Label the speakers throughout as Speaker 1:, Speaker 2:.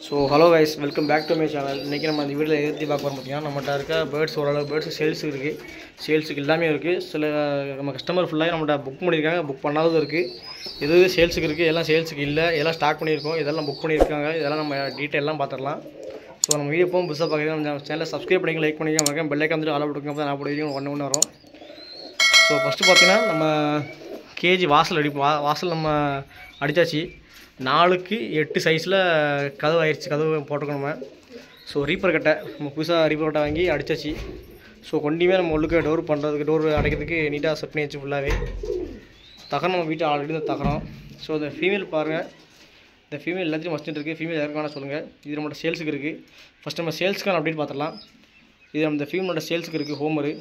Speaker 1: So hello guys, welcome back to my channel. இன்றைக்கி நம்ம அந்த வீடியோவில் எதிர்த்து பார்க்க போகிறோம். பார்த்தீங்கன்னா நம்மகிட்ட இருக்க பேர்ட்ஸ் ஓரளவு பேர்ட்ஸ் சேல்ஸுக்கு இருக்குது, சேல்ஸுக்கு எல்லாமே இருக்குது. சில நம்ம கஸ்டமர் ஃபுல்லாக நம்மகிட்ட புக் பண்ணியிருக்காங்க, புக் பண்ணாததும் இருக்குது. எது சேல்ஸுக்கு இருக்குது, எல்லாம் சேல்ஸுக்கு இல்லை, எல்லாம் ஸ்டாக் பண்ணியிருக்கோம், இதெல்லாம் புக் பண்ணியிருக்காங்க. இதெல்லாம் நம்ம டீட்டெயிலாம் பார்த்துடலாம். ஸோ நம்ம வீடியோ போகும் புதுசாக பார்க்குறீங்க, நம்ம சேனலை சப்ஸ்கிரைப் பண்ணிங்க, லைக் பண்ணிங்க, மறக்காம பெல் ஐக்கான் வந்துட்டு ஆல் கொடுங்க. அப்போ நான் போடுவீங்க ஒன்று வரும். ஸோ ஃபஸ்ட்டு பார்த்தீங்கன்னா நம்ம கேஜி வாசல் நம்ம அடித்தாச்சு. 4க்கு 8 சைஸில் கதவு ஆயிடுச்சு, கதவு போட்டிருக்கோம் நம்ம. ஸோ ரீப்பர் கட்டை நம்ம புதுசாக ரீப்பர் கட்டை வாங்கி அடித்தாச்சு. ஸோ கொண்டியுமே நம்ம உள்ளுக்கு டோர் பண்ணுறதுக்கு, டோர் அடைக்கிறதுக்கு நீட்டாக செட் பண்ணி வச்சு ஃபுல்லாகவே. தகரம் நம்ம வீட்டை ஆல்ரெடி தான் தகரம். ஸோ இந்த ஃபீமேல் பாருங்கள், இந்த ஃபீமேல் எல்லாத்தையும் மஸ்ட் இருக்குது. ஃபீமேல் யாருக்கு வேணால் சொல்லுங்கள். இது நம்மளோட சேல்ஸுக்கு இருக்குது. ஃபஸ்ட் நம்ம சேல்ஸுக்கான அப்டேட் பார்த்துடலாம். இது நம்ம இந்த ஃபீமேலோட சேல்ஸுக்கு இருக்குது, ஹோமரு.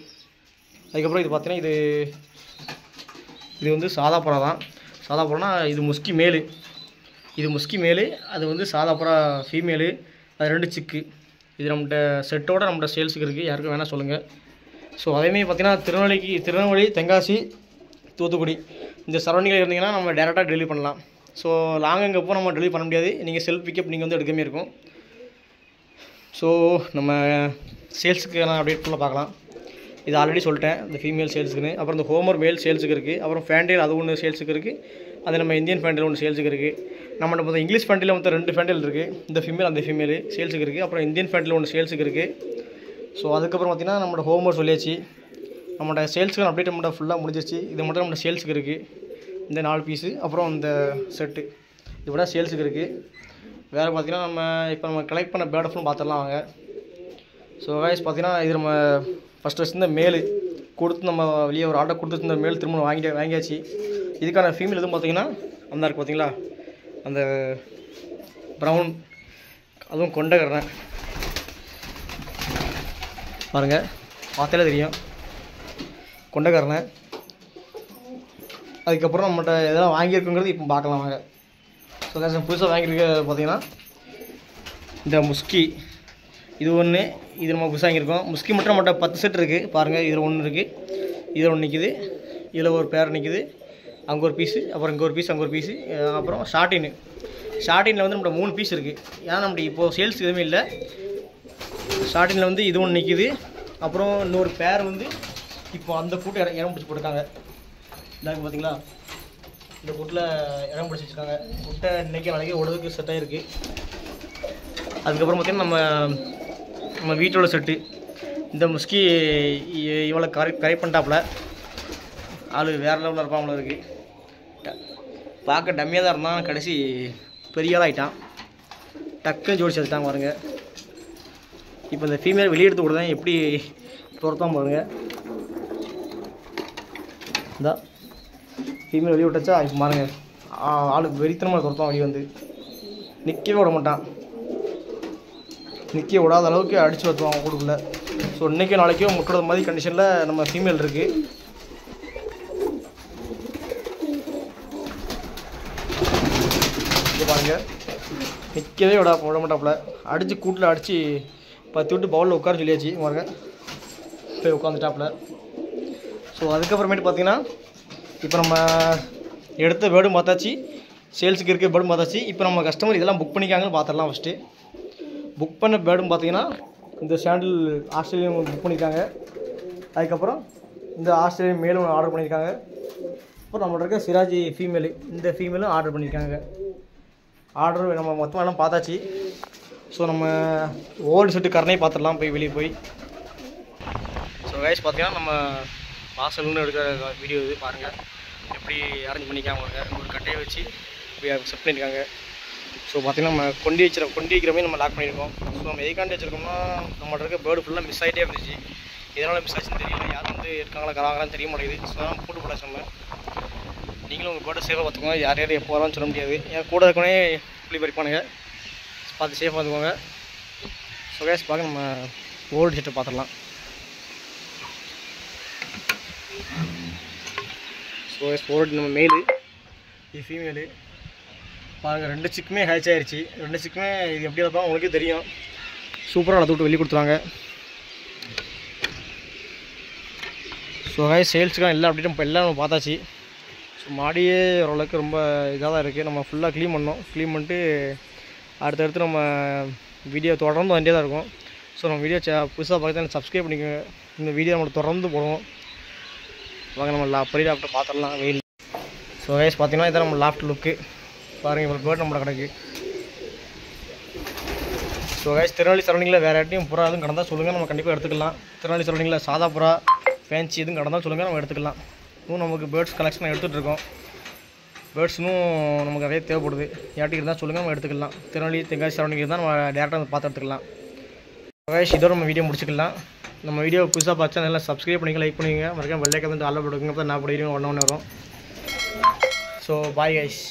Speaker 1: அதுக்கப்புறம் இது பார்த்தீங்கன்னா இது வந்து சாதா புறா தான். சாதா புறானா இது முஸ்கி மேலு, இது முஸ்கி மேலு, அது வந்து சாதா புறா ஃபீமேலு. அது 2 சிக்கு. இது நம்மகிட்ட செட்டோடு நம்மகிட்ட சேல்ஸுக்கு இருக்குது, யாருக்கும் வேணால் சொல்லுங்கள். ஸோ அதேமாதிரி பார்த்தீங்கன்னா திருநெல்வேலி, தென்காசி, தூத்துக்குடி இந்த சரௌண்டிங்கில் இருந்தீங்கன்னா நம்ம டேரெக்டாக டெலிவரி பண்ணலாம். ஸோ லாங்குங்கப்போ நம்ம டெலிவரி பண்ண முடியாது, நீங்கள் செல்ஃப் பிக்கப் நீங்கள் வந்து எடுக்கமே இருக்கும். ஸோ நம்ம சேல்ஸுக்கு நான் அப்டேட் பண்ண பார்க்கலாம். இது ஆல்ரெடி சொல்லிட்டேன், இந்த ஃபீமேல் சேல்ஸுக்குன்னு. அப்புறம் இந்த ஹோமர் மேல் சேல்ஸுக்கு இருக்குது. அப்புறம் ஃபேண்டில் அது ஒன்று சேல்ஸுக்கு இருக்குது. அது நம்ம இந்தியன் ஃபேண்டில் ஒன்று சேல்ஸுக்கு இருக்குது. நம்மகிட்ட மொத்தம் இங்கிலீஷ் ஃபேண்டில் மொத்தம் 2 ஃபேண்டில் இருக்குது. இந்த ஃபீமேல் அந்த ஃபீமேல் சேல்ஸுக்கு இருக்குது. அப்புறம் இந்தியன் ஃபேண்டில் ஒன்று சேல்ஸுக்கு இருக்குது. ஸோ அதுக்கப்புறம் பார்த்திங்கன்னா நம்மளோட ஹோமர் சொல்லியாச்சு. நம்மளோட சேல்ஸுக்கு அப்டேட் நம்மகிட்ட ஃபுல்லாக முடிஞ்சிச்சு. இது மட்டும் நம்மளோட சேல்ஸுக்கு இருக்குது, இந்த 4 பீஸு. அப்புறம் இந்த செட்டு இது கூட சேல்ஸுக்கு இருக்குது. வேறு பார்த்திங்கன்னா நம்ம கலெக்ட் பண்ண பேர்ட் ஃபுல்லும் பார்த்துடலாம் வாங்க. ஸோ கைஸ் பார்த்தீங்கன்னா இது நம்ம ஃபஸ்ட்டு இந்த மேலு கொடுத்து நம்ம வெளியே ஒரு ஆர்டர் கொடுத்து இந்த மேல் திரும்ப வாங்கியாச்சு. இதுக்கான ஃபீமேல் எதுவும் பார்த்தீங்கன்னா அந்த இருக்குது பார்த்தீங்களா, அந்த ப்ரௌன், அதுவும் கொண்டகரணை பாருங்கள், பார்த்தாலே தெரியும், கொண்டகரணை. அதுக்கப்புறம் நம்மகிட்ட எதெல்லாம் வாங்கியிருக்குங்கிறது இப்போ பார்க்கலாம் வாங்க. ஸோ புதுசாக வாங்கியிருக்க பார்த்தீங்கன்னா இந்த முஸ்கி, இது ஒன்று, இது நம்ம புதுசாக வாங்கியிருக்கோம். முஸ்கி மட்டும் நம்மகிட்ட 10 செட் இருக்குது பாருங்கள். இதில் ஒன்று இருக்குது, இதில் ஒன்று நிற்கிது, இதில் ஒரு பேர் நிற்கிது, அங்கே ஒரு பீஸு, அப்புறம் இங்கே ஒரு பீஸ், அங்கே ஒரு பீஸு. அப்புறம் ஷார்டினில் வந்து நம்மகிட்ட 3 பீஸ் இருக்குது. ஏன்னா நம்மகிட்ட இப்போது சேல்ஸ் எதுவுமே இல்லை. ஷார்டினில் வந்து இது ஒன்று நிற்கிது. அப்புறம் இன்னொரு பேர் வந்து இப்போ அந்த கூட்டு இடம் பிடிச்சி போட்டுருக்காங்க. இதாங்க பார்த்தீங்களா, இந்த கூட்டில் இடம் பிடிச்சி வச்சுருக்காங்க. கூட்டை இன்றைக்கி நாளைக்கு ஓடுறதுக்கு செட்டாக இருக்குது. அதுக்கப்புறம் பார்த்திங்கன்னா நம்ம வீட்டோட செட்டு, இந்த முஸ்கி இவ்வளோ கரெக்ட் பண்ணிட்டாப்புல. ஆள் வேறு லெவலில் இருப்பாங்களோ இருக்குது. பார்க்க டம்மியாக தான் இருந்தான், கடைசி பெரிய ஆள் ஆகிட்டான். டக்குன்னு ஜோடி சேர்த்துட்டாங்க பாருங்க. இப்போ இந்த ஃபீமேல் வெளியே எடுத்து கொடுத்தேன், எப்படி துரத்தான் பாருங்கள். இந்த ஃபீமேல் வெளியே விட்டாச்சா, இப்போ பாருங்கள் ஆள் வெறித்தனமாக துரத்தான். வெளியே வந்து நிற்கவே விட மாட்டான், நிற்க விடாத அளவுக்கு அடித்து வைத்துவாங்க கூடுக்குள்ளே. ஸோ இன்றைக்கி நாளைக்கும் முட்டுறது மாதிரி கண்டிஷனில் நம்ம ஃபீமேல் இருக்குது. இது பாருங்கள், நிற்கவே விட மாட்டாப்புல, அடித்து கூட்டில் அடித்து 10 விட்டு பவுலில் உட்கார சொல்லியாச்சு பாருங்க. போய் உட்காந்துட்டாப்புல. ஸோ அதுக்கப்புறமேட்டு பார்த்திங்கன்னா இப்போ நம்ம எடுத்த பேர்டும் பார்த்தாச்சு, சேல்ஸுக்கு இருக்க பேர்டும் பார்த்தாச்சு. இப்போ நம்ம கஸ்டமர் இதெல்லாம் புக் பண்ணிக்காங்கன்னு பார்த்துடலாம். ஃபஸ்ட்டு புக் பண்ண பேர்டும் பார்த்தீங்கன்னா இந்த சாண்டில் ஆஸ்திரேலியன் புக் பண்ணியிருக்காங்க. அதுக்கப்புறம் இந்த ஆஸ்திரேலியன் மேலும் ஆர்டர் பண்ணியிருக்காங்க. அப்புறம் நம்மள்ட்ட இருக்க சிராஜி ஃபீமேலு, இந்த ஃபீமேலும் ஆர்டர் பண்ணியிருக்காங்க. ஆர்டர் நம்ம மொத்தமாக எல்லாம் பார்த்தாச்சு. ஸோ நம்ம ஓல்டு செட்டு கரணையை பார்த்துடலாம் போய் வெளியே போய். ஸோ கைஸ் பார்த்தீங்கன்னா நம்ம வாசல்னு எடுக்கிற வீடியோ இது பாருங்கள், எப்படி அரேஞ்ச் பண்ணிக்காங்க. ஒரு கட்டையை வச்சு செட் பண்ணியிருக்காங்க. ஸோ பார்த்திங்கன்னா நம்ம கொண்டி வைக்கிற மாதிரி நம்ம லாக் பண்ணியிருக்கோம். ஸோ நம்ம எதுக்காண்டி வச்சுருக்கோம்னா நம்மள்ட்ட இருக்க பேர்டு ஃபுல்லாக மிஸ் ஆகிட்டே இருந்துச்சு. எதனால் மிஸ் ஆச்சுன்னு தெரியல, யாரும் வந்து இருக்காங்களா கராங்களான்னு தெரிய மாட்டேங்குது. ஸோ தான் போட்டு போடாச்சு. நம்ம நீங்களும் உங்கள் பேர்டை சேஃபாக பார்த்துக்கோங்க. யார் எப்போ வரான்னு சொல்ல முடியாது. என் கூட இருக்கனே புள்ளி பறிப்பானுங்க, பார்த்து சேஃபாக பார்த்துக்கோங்க. ஸோ கேஸ் பார்க்க நம்ம ஓல்டு செட்டை பார்த்துடலாம். ஸோ ஓல்டு நம்ம மேலு, இது ஃபீமேலு பாருங்கள். 2 சிக்குமே ஹேட்ச் ஆகிடுச்சு. 2 சிக்குமே இது எப்படி இருப்போம் உங்களுக்கே தெரியும். சூப்பராக வளர்த்து விட்டு வெளியே கொடுத்துருவாங்க. ஸோ சேல்ஸுக்காக எல்லா அப்டேட்டும் இப்போ எல்லாம் நம்ம பார்த்தாச்சு. ஸோ மாடியே ஓரளவுக்கு ரொம்ப இதாக தான் இருக்குது. நம்ம ஃபுல்லாக க்ளீன் பண்ணோம். க்ளீன் பண்ணிட்டு அடுத்தடுத்து நம்ம வீடியோ தொடர்ந்து வந்துட்டே தான் இருக்கும். ஸோ நம்ம வீடியோ புதுசாக பார்த்து சப்ஸ்கிரைப் பண்ணிக்கோங்க. இந்த வீடியோ நம்மளுக்கு தொடர்ந்து போடுவோம். வாங்க நம்ம பெரிய லாஃப்ட்டை பார்த்துடலாம் வெயில். ஸோ கைஸ் பார்த்தீங்கன்னா இதான் நம்ம லாஃப்ட் லுக்கு பாருங்கள். இவ்வளோ பேர்ட் நம்மளோட கிடக்கு. ஸோ கைஸ் திருநெல்வேலி சரௌண்டிங்கில் வேறு யார்ட்டையும் புறா எதுவும் கடந்தால் சொல்லுங்கள், நம்ம கண்டிப்பாக எடுத்துக்கலாம். திருநெல்வேலி சரௌண்டிங்கில் சாதா புறா ஃபேன்சி எதுவும் கடந்தால் சொல்லுங்கள், நம்ம எடுத்துக்கலாம். இன்னும் நமக்கு பேர்ட்ஸ் கலெக்ஷன் எடுத்துகிட்டு இருக்கோம். பேர்ட்ஸ் இன்னும் நமக்கு நிறைய தேவைப்படுது. யார்ட்டுக்கு இருந்தால் சொல்லுங்கள், நம்ம எடுத்துக்கலாம். திருநெல்வேலி தென்காசி சரௌண்டிங் இருந்தால் நம்ம டேரெக்டாக வந்து பார்த்து எடுத்துக்கலாம். கைஸ் இதோட நம்ம வீடியோ முடிச்சுக்கலாம். நம்ம வீடியோ புதுசாக பார்த்தா நல்லா சப்ஸ்கிரைப் பண்ணிங்க, லைக் பண்ணுவீங்க, மறக்காம பெல் ஐக்கான் வந்து ஆல் போடுங்க. அப்போ நான் வீடியோ ஒன்று வரும். So bye guys.